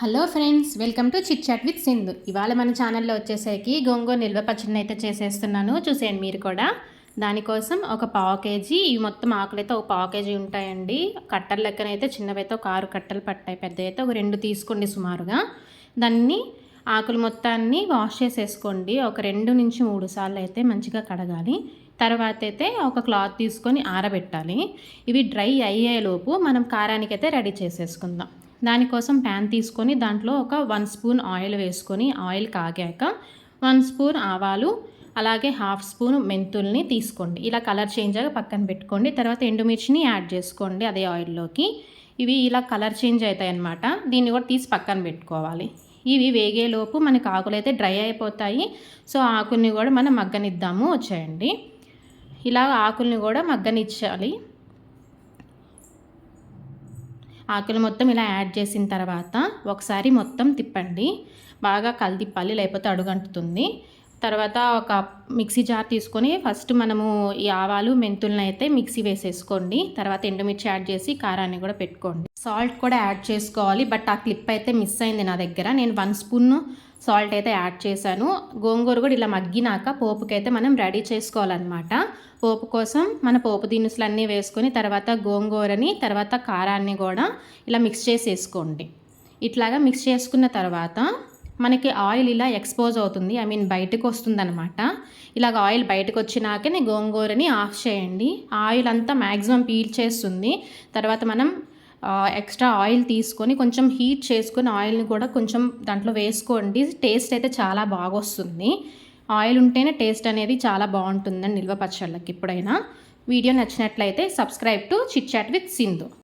Hello friends, welcome to chit chat with Sindhu. ఇవాళ మన ఛానల్లో వచ్చేసరికి గోంగూర నిల్వ పచ్చడిని అయితే చేసేస్తున్నాను. చూసేయండి మీరు కూడా. దానికోసం ఒక పావు కేజీ ఇవి మొత్తం ఆకులు అయితే ఒక పావు కేజీ ఉంటాయండి. కట్టల లెక్కనైతే చిన్నవైతే ఒక 6 కట్టలు పట్టాయి, పెద్ద అయితే ఒక 2 తీసుకోండి సుమారుగా. దాన్ని ఆకులు మొత్తాన్ని వాష్ చేసేసుకోండి. ఒక 2 నుంచి 3 సార్లు అయితే మంచిగా కడగాలి. తర్వాత అయితే ఒక క్లాత్ తీసుకొని ఆరబెట్టాలి. ఇవి డ్రై అయ్యేలోపు మనం కారానికి అయితే రెడీ చేసేసుకుందాం. దానికోసం ప్యాన్ తీసుకొని దాంట్లో ఒక 1 స్పూన్ ఆయిల్ వేసుకొని ఆయిల్ కాగాక 1 స్పూన్ ఆవాలు అలాగే 1/2 స్పూన్ మెంతుల్ని తీసుకోండి. ఇలా కలర్ చేంజ్ అయ్యాక పక్కన పెట్టుకోండి. తర్వాత ఎండుమిర్చిని యాడ్ చేసుకోండి అదే ఆయిల్లోకి. ఇవి ఇలా కలర్ చేంజ్ అవుతాయి అన్నమాట. దీన్ని కూడా తీసి పక్కన పెట్టుకోవాలి. ఇవి వేగేలోపు మనకు ఆకులు అయితే డ్రై అయిపోతాయి. సో ఆకుల్ని కూడా మనం మగ్గనిద్దాము. వచ్చేయండి, ఇలా ఆకుల్ని కూడా మగ్గనిచ్చాలి. ఆకులు మొత్తం ఇలా యాడ్ చేసిన తర్వాత ఒకసారి మొత్తం తిప్పండి, బాగా కలిదిప్పాలి, లేకపోతే అడుగంటుతుంది. తర్వాత ఒక మిక్సీ జార్ తీసుకొని ఫస్ట్ మనము ఈ ఆవాలు మెంతులను అయితే మిక్సీ వేసేసుకోండి. తర్వాత ఎండుమిర్చి యాడ్ చేసి కారాన్ని కూడా పెట్టుకోండి. సాల్ట్ కూడా యాడ్ చేసుకోవాలి, బట్ ఆ క్లిప్ అయితే మిస్ అయింది నా దగ్గర. నేను 1 స్పూన్ సాల్ట్ అయితే యాడ్ చేశాను. గోంగూర కూడా ఇలా మగ్గినాక పోపుకైతే మనం రెడీ చేసుకోవాలన్నమాట. పోపు కోసం మన పోపు దినుసులన్నీ వేసుకొని తర్వాత గోంగూరని తర్వాత కారాన్ని కూడా ఇలా మిక్స్ చేసేసుకోండి. ఇట్లాగా మిక్స్ చేసుకున్న తర్వాత మనకి ఆయిల్ ఇలా ఎక్స్పోజ్ అవుతుంది, బయటకు వస్తుంది అనమాట. ఇలాగ ఆయిల్ బయటకు వచ్చినాకనే గోంగూరని ఆఫ్ చేయండి. ఆయిల్ అంతా మ్యాక్సిమం పీల్ చేస్తుంది. తర్వాత మనం ఎక్స్ట్రా ఆయిల్ తీసుకొని కొంచెం హీట్ చేసుకొని ఆయిల్ని కూడా కొంచెం దాంట్లో వేసుకోండి. టేస్ట్ అయితే చాలా బాగా వస్తుంది. ఆయిల్ ఉంటేనే టేస్ట్ అనేది చాలా బాగుంటుందండి నిల్వ పచ్చళ్ళకి. ఎప్పుడైనా వీడియో నచ్చినట్లయితే subscribe to chit chat with Sindhu.